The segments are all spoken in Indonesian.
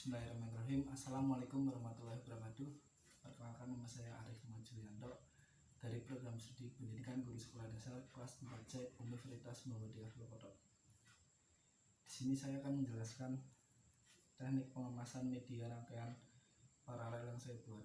Bismillahirrahmanirrahim. Assalamualaikum warahmatullahi wabarakatuh. Perkenalkan, nama saya Arif Julianto dari program studi pendidikan guru sekolah dasar kelas 4C Universitas Muhammadiyah Lokoto. Di sini saya akan menjelaskan teknik pengemasan media rangkaian paralel yang saya buat.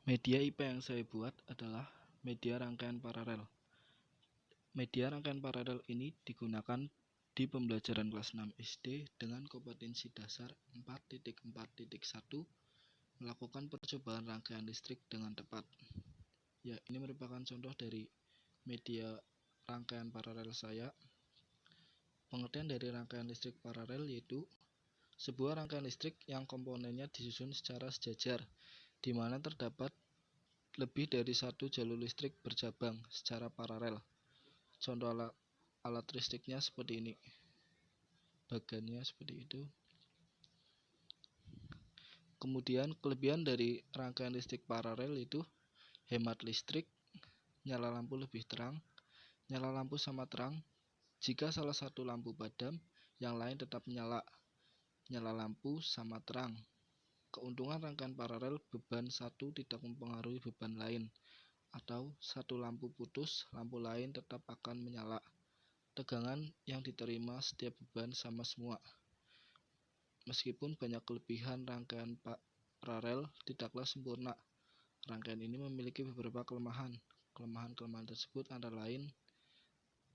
Media IP yang saya buat adalah media rangkaian paralel. Media rangkaian paralel ini digunakan di pembelajaran kelas 6 SD dengan kompetensi dasar 4.4.1 melakukan percobaan rangkaian listrik dengan tepat. Ya, ini merupakan contoh dari media rangkaian paralel saya. Pengertian dari rangkaian listrik paralel yaitu sebuah rangkaian listrik yang komponennya disusun secara sejajar, di mana terdapat lebih dari satu jalur listrik bercabang secara paralel. Contoh alat listriknya seperti ini, bagannya seperti itu. Kemudian kelebihan dari rangkaian listrik paralel itu hemat listrik, nyala lampu lebih terang, nyala lampu sama terang. Jika salah satu lampu padam, yang lain tetap nyala lampu sama terang. Keuntungan rangkaian paralel, beban satu tidak mempengaruhi beban lain, atau satu lampu putus, lampu lain tetap akan menyala. Tegangan yang diterima setiap beban sama semua. Meskipun banyak kelebihan, rangkaian paralel tidaklah sempurna. Rangkaian ini memiliki beberapa kelemahan. Kelemahan tersebut antara lain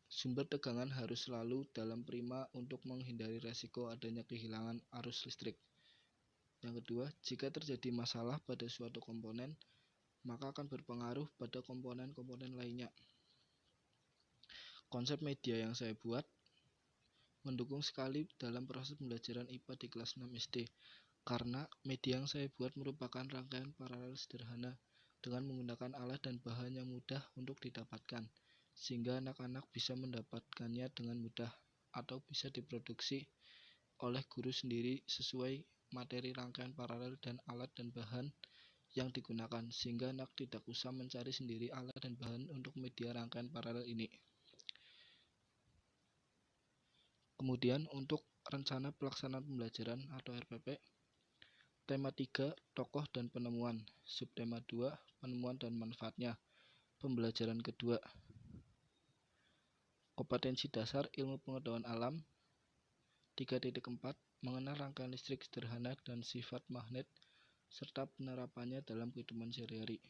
sumber tegangan harus selalu dalam prima untuk menghindari resiko adanya kehilangan arus listrik. Yang kedua, jika terjadi masalah pada suatu komponen, maka akan berpengaruh pada komponen-komponen lainnya. Konsep media yang saya buat mendukung sekali dalam proses pembelajaran IPA di kelas 6 SD, karena media yang saya buat merupakan rangkaian paralel sederhana dengan menggunakan alat dan bahan yang mudah untuk didapatkan, sehingga anak-anak bisa mendapatkannya dengan mudah atau bisa diproduksi oleh guru sendiri sesuai materi rangkaian paralel dan alat dan bahan yang digunakan, sehingga anak tidak usah mencari sendiri alat dan bahan untuk media rangkaian paralel ini. Kemudian untuk rencana pelaksanaan pembelajaran atau RPP, tema 3 tokoh dan penemuan, subtema 2 penemuan dan manfaatnya. Pembelajaran kedua, kompetensi dasar ilmu pengetahuan alam. 3.4 mengenal rangkaian listrik sederhana dan sifat magnet serta penerapannya dalam kehidupan sehari-hari.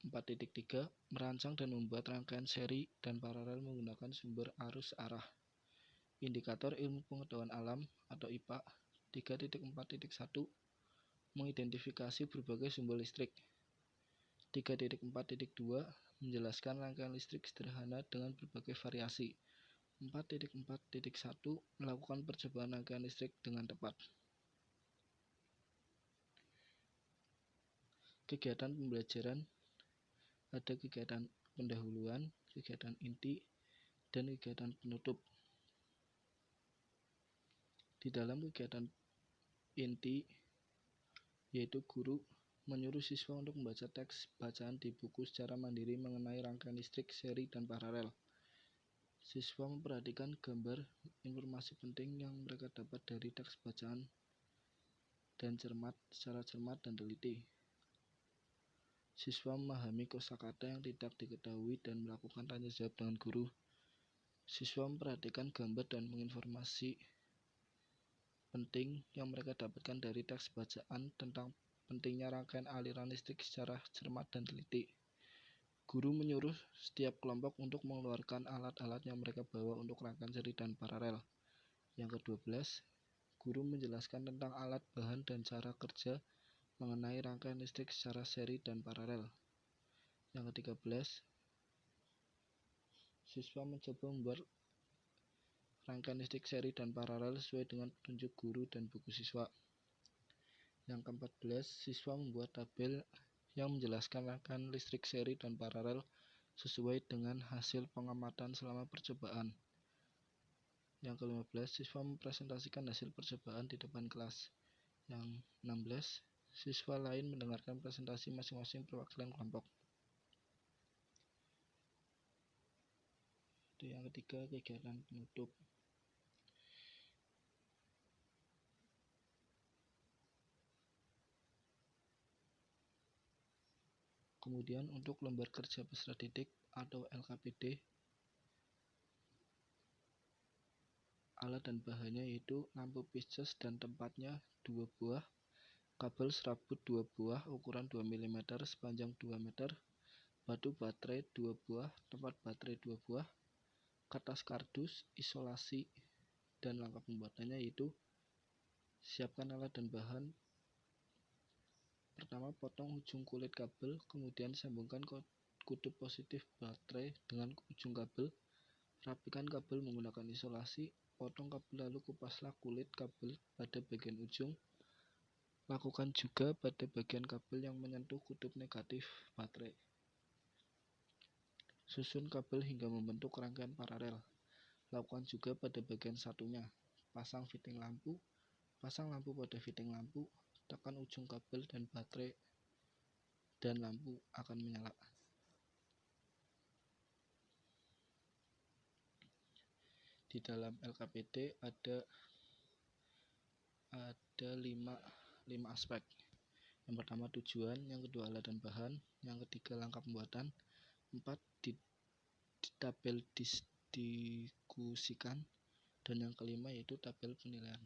4.3 merancang dan membuat rangkaian seri dan paralel menggunakan sumber arus arah. Indikator ilmu pengetahuan alam atau IPA. 3.4.1 mengidentifikasi berbagai sumber listrik. 3.4.2 menjelaskan rangkaian listrik sederhana dengan berbagai variasi. 4.4.1 melakukan percobaan rangkaian listrik dengan tepat. Kegiatan pembelajaran ada kegiatan pendahuluan, kegiatan inti, dan kegiatan penutup. Di dalam kegiatan inti, yaitu guru menyuruh siswa untuk membaca teks bacaan di buku secara mandiri mengenai rangkaian listrik seri dan paralel. Siswa memperhatikan gambar informasi penting yang mereka dapat dari teks bacaan dan secara cermat dan teliti. Siswa memahami kosakata yang tidak diketahui dan melakukan tanya jawab dengan guru. Siswa memperhatikan gambar dan menginformasi penting yang mereka dapatkan dari teks bacaan tentang pentingnya rangkaian aliran listrik secara cermat dan teliti. Guru menyuruh setiap kelompok untuk mengeluarkan alat-alat yang mereka bawa untuk rangkaian seri dan paralel. Yang ke-12, guru menjelaskan tentang alat, bahan, dan cara kerja mengenai rangkaian listrik secara seri dan paralel. Yang ke-13, siswa mencoba membuat rangkaian listrik seri dan paralel sesuai dengan petunjuk guru dan buku siswa. Yang ke-14, siswa membuat tabel yang menjelaskan rangkaian listrik seri dan paralel sesuai dengan hasil pengamatan selama percobaan. Yang ke-15, siswa mempresentasikan hasil percobaan di depan kelas. Yang 16, siswa lain mendengarkan presentasi masing-masing perwakilan kelompok. Yang ketiga, kegiatan penutup. Kemudian untuk lembar kerja peserta didik atau LKPD, alat dan bahannya yaitu lampu pitches dan tempatnya 2 buah, kabel serabut 2 buah ukuran 2 mm sepanjang 2 meter, batu baterai 2 buah, tempat baterai 2 buah, kertas kardus, isolasi, dan langkah pembuatannya yaitu siapkan alat dan bahan. Pertama, potong ujung kulit kabel, kemudian sambungkan kutub positif baterai dengan ujung kabel. Rapikan kabel menggunakan isolasi, potong kabel lalu kupaslah kulit kabel pada bagian ujung. Lakukan juga pada bagian kabel yang menyentuh kutub negatif baterai. Susun kabel hingga membentuk rangkaian paralel. Lakukan juga pada bagian satunya. Pasang fitting lampu. Pasang lampu pada fitting lampu. Tekan ujung kabel dan baterai dan lampu akan menyala. Di dalam LKPD ada 5 aspek. Yang pertama tujuan, yang kedua alat dan bahan, yang ketiga langkah pembuatan, 4 di tabel diskusikan, dan yang kelima yaitu tabel penilaian.